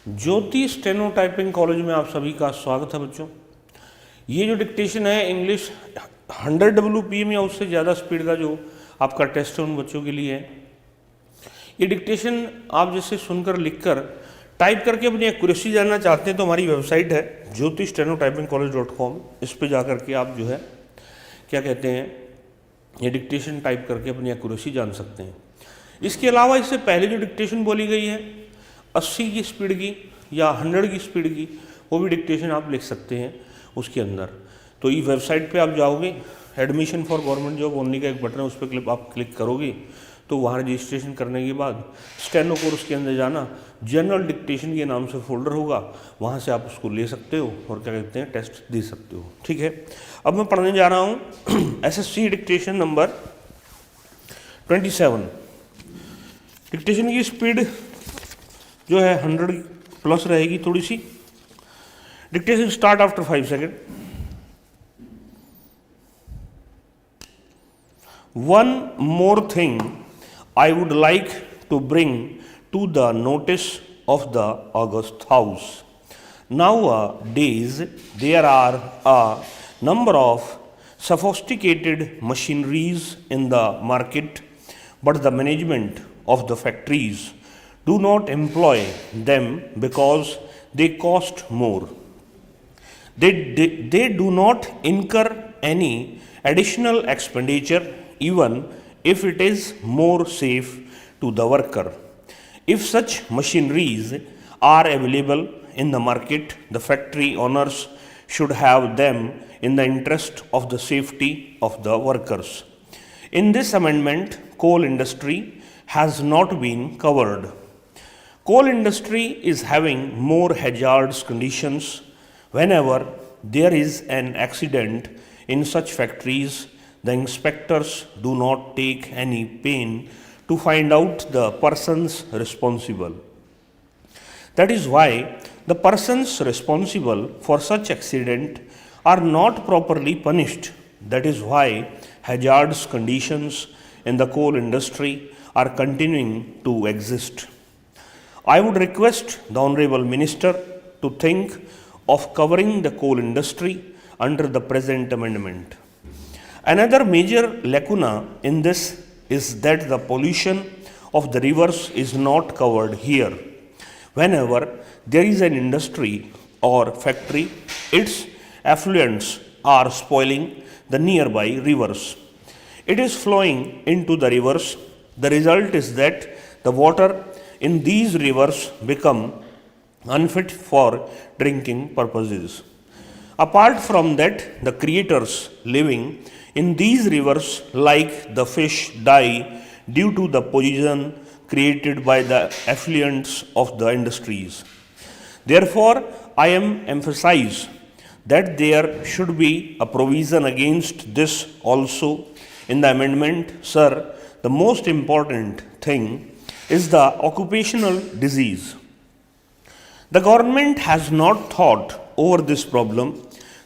ज्योति steno typing college में आप सभी का स्वागत है बच्चों। ये जो डिक्टेशन है इंग्लिश 100 WPM या उससे ज़्यादा स्पीड का जो आपका टेस्ट है उन बच्चों के लिए है। ये डिक्टेशन आप जैसे सुनकर लिखकर टाइप करके अपनी एक्यूरेसी जानना चाहते हैं तो हमारी वेबसाइट है jyoti-stenotypingcollege.com। इस पे जा कर के आप जो है क्या कहते हैं ये डिक्टेशन टाइप करके अपनी एक्यूरेसी जान सकते हैं। इसके अलावा इससे पहले जो डिक्टेशन बोली गई है 80 की स्पीड की या 100 की स्पीड की, वो भी डिक्टेशन आप लिख सकते हैं उसके अंदर। तो ये वेबसाइट पे आप जाओगे, admission for government job only का एक बटन है, उस पर आप क्लिक करोगे तो वहाँ रजिस्ट्रेशन करने के बाद स्टेनो कोर्स के अंदर जाना, जनरल डिक्टेशन के नाम से फोल्डर होगा, वहाँ से आप उसको ले सकते हो और क्या कहते हैं टेस्ट दे सकते हो। ठीक है, अब मैं पढ़ने जा रहा हूँ SSC डिक्टेशन नंबर 27। डिक्टेशन की स्पीड जो है 100 प्लस रहेगी थोड़ी सी। Dictation start after 5 second. One more thing I would like to bring to the notice of the August House. Nowadays, there are a number of sophisticated machineries in the market, but the management of the factories do not employ them because they cost more. They do not incur any additional expenditure even if it is more safe to the worker. If such machineries are available in the market, the factory owners should have them in the interest of the safety of the workers. In this amendment, coal industry has not been covered. Coal industry is having more hazardous conditions. Whenever there is an accident in such factories, the inspectors do not take any pain to find out the persons responsible. That is why the persons responsible for such accident are not properly punished. That is why hazardous conditions in the coal industry are continuing to exist. I would request the Honorable Minister to think of covering the coal industry under the present amendment. Another major lacuna in this is that the pollution of the rivers is not covered here. Whenever there is an industry or factory, its effluents are spoiling the nearby rivers. It is flowing into the rivers. The result is that the water in these rivers become unfit for drinking purposes. Apart from that, the creatures living in these rivers, like the fish, die due to the poison created by the effluents of the industries. Therefore, I am emphasize that there should be a provision against this also in the amendment. Sir, the most important thing is the occupational disease. The government has not thought over this problem.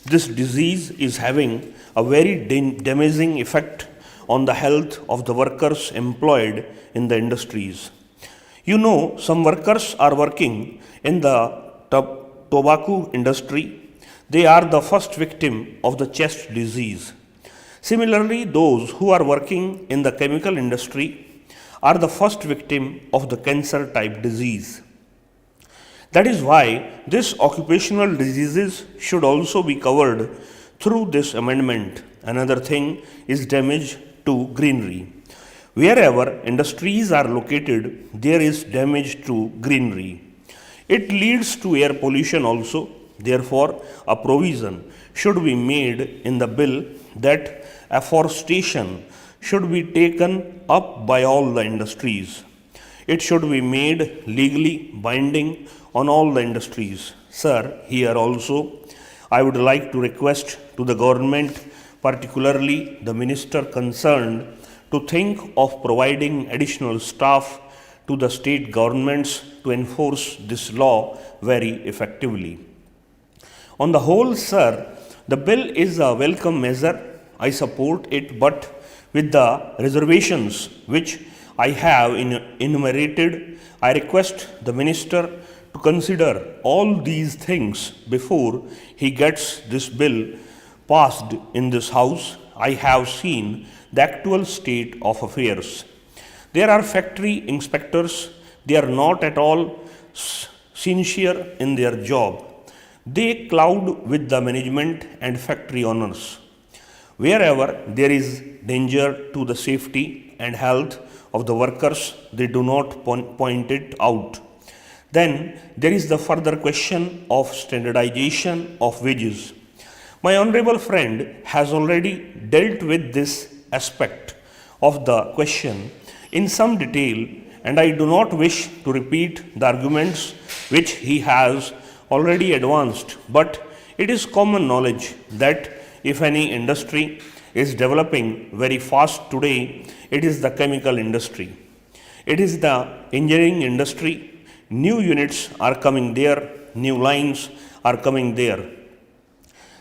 This disease is having a very damaging effect on the health of the workers employed in the industries. You know, some workers are working in the tobacco industry. They are the first victim of the chest disease. Similarly, those who are working in the chemical industry are the first victim of the cancer type disease. That is why this occupational diseases should also be covered through this amendment. Another thing is damage to greenery. Wherever industries are located, there is damage to greenery. It leads to air pollution also. Therefore, a provision should be made in the bill that afforestation should be taken up by all the industries. It should be made legally binding on all the industries. Sir, here also I would like to request to the government, particularly the minister concerned, to think of providing additional staff to the state governments to enforce this law very effectively. On the whole, sir, the bill is a welcome measure. I support it, but with the reservations which I have enumerated, I request the Minister to consider all these things before he gets this bill passed in this House. I have seen the actual state of affairs. There are factory inspectors, they are not at all sincere in their job. They cloud with the management and factory owners. Wherever there is danger to the safety and health of the workers, they do not point it out. Then there is the further question of standardization of wages. My honorable friend has already dealt with this aspect of the question in some detail, and I do not wish to repeat the arguments which he has already advanced, but it is common knowledge that if any industry is developing very fast today, it is the chemical industry. It is the engineering industry. New units are coming there, new lines are coming there.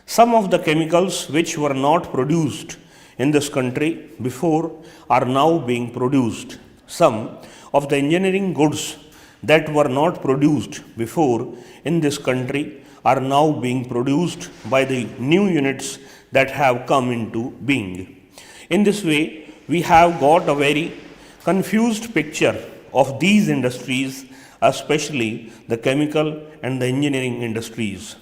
Some of the chemicals which were not produced in this country before are now being produced. Some of the engineering goods that were not produced before in this country are now being produced by the new units that have come into being. In this way, we have got a very confused picture of these industries, especially the chemical and the engineering industries.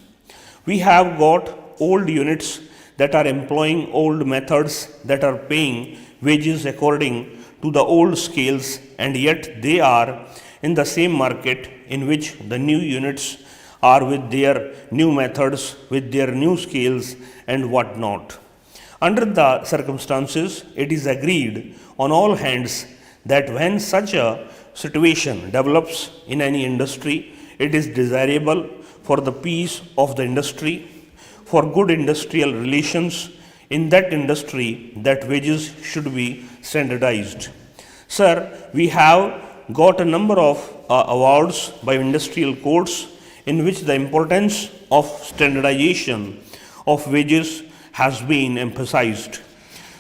We have got old units that are employing old methods, that are paying wages according to the old scales, and yet they are in the same market in which the new units are with their new methods, with their new scales and what not. Under the circumstances, it is agreed on all hands that when such a situation develops in any industry, it is desirable for the peace of the industry, for good industrial relations in that industry, that wages should be standardized. Sir, we have got a number of awards by industrial courts in which the importance of standardization of wages has been emphasized.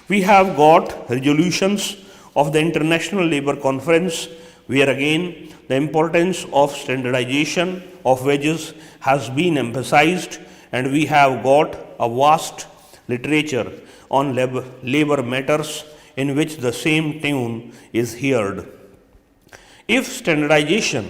We have got resolutions of the International Labour Conference where again the importance of standardization of wages has been emphasized, and we have got a vast literature on labor matters in which the same tune is heard. If standardization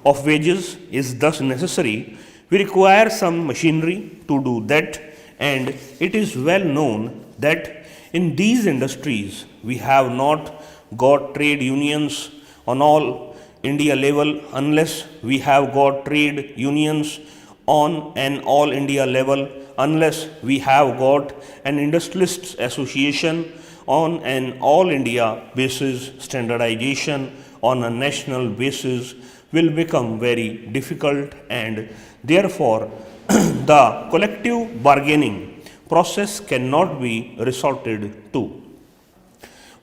of wages is thus necessary, we require some machinery to do that, and it is well known that in these industries we have not got trade unions on all India level unless we have got trade unions on an all India level, unless we have got an industrialists association on an all India basis. Standardization on a national basis will become very difficult, and therefore the collective bargaining process cannot be resorted to.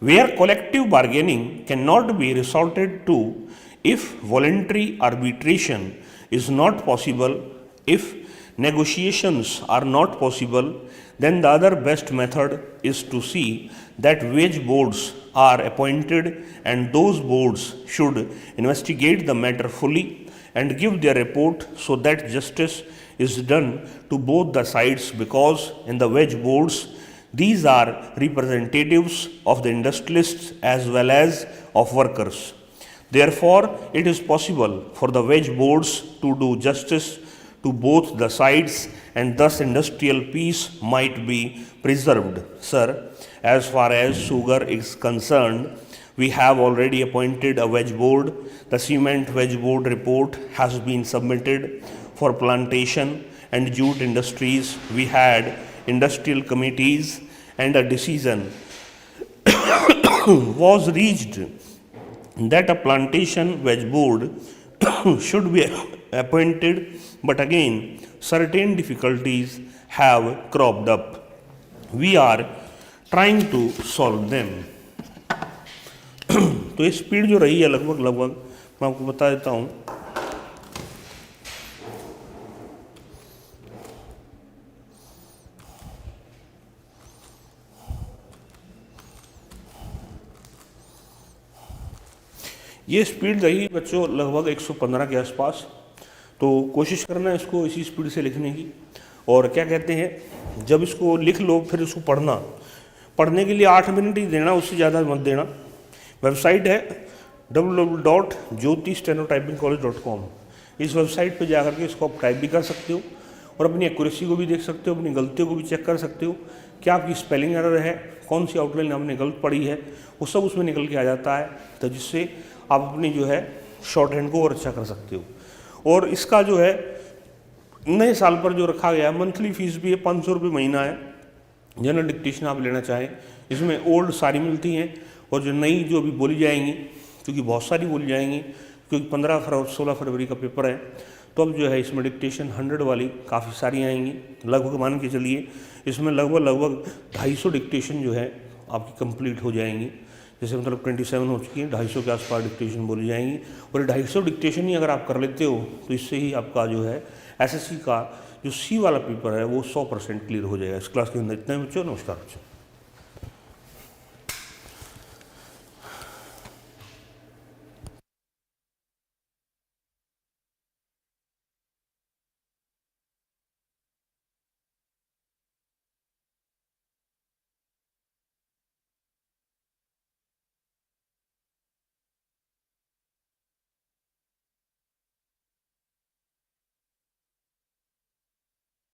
Where collective bargaining cannot be resorted to, if voluntary arbitration is not possible, if negotiations are not possible, then the other best method is to see that wage boards are appointed, and those boards should investigate the matter fully and give their report so that justice is done to both the sides, because in the wage boards these are representatives of the industrialists as well as of workers. Therefore, it is possible for the wage boards to do justice to both the sides, and thus industrial peace might be preserved. Sir, as far as sugar is concerned, we have already appointed a wage board. The cement wage board report has been submitted. For plantation and jute industries, we had industrial committees, and a decision was reached that a plantation wage board should be appointed, but again certain difficulties have cropped up. We are trying to solve them. तो ये speed जो रही है लगभग मैं आपको बता देता हूँ. ये स्पीड रही बच्चों लगभग 115 के आसपास। तो कोशिश करना है इसको इसी स्पीड से लिखने की। और क्या कहते हैं, जब इसको लिख लो फिर इसको पढ़ने के लिए 8 मिनट ही देना, उससे ज़्यादा मत देना। वेबसाइट है www.jyoti.stenotypingcollege.com। इस वेबसाइट पे जाकर के इसको आप टाइप भी कर सकते हो और अपनी एक्यूरेसी को भी देख सकते हो, अपनी गलतियों को भी चेक कर सकते हो, क्या आपकी स्पेलिंग एरर है, कौन सी आउटलाइन आपने गलत पढ़ी है, वो सब उसमें निकल के आ जाता है। तो जिससे आप अपनी जो है शॉर्ट हैंड को और अच्छा कर सकते हो। और इसका जो है नए साल पर जो रखा गया है, मंथली फीस भी है, 500 रुपये महीना है। जनरल डिक्टेशन आप लेना चाहें, इसमें ओल्ड सारी मिलती हैं और जो नई जो अभी बोली जाएंगी, क्योंकि बहुत सारी बोली जाएंगी, क्योंकि 16 फरवरी का पेपर है, तो अब जो है इसमें डिक्टेशन 100 वाली काफ़ी सारी आएंगी। लगभग मान के चलिए इसमें लगभग 250 डिक्टेशन जो है आपकी कंप्लीट हो जाएंगी। जैसे मतलब 27 हो चुकी है, 250 के आसपास डिक्टेशन बोली जाएंगी। और 250 डिक्टेशन ही अगर आप कर लेते हो तो इससे ही आपका जो है एसएससी का जो सी वाला पेपर है वो 100% क्लियर हो जाएगा। इस क्लास के अंदर इतना ही बच्चों। नमस्कार बच्चों।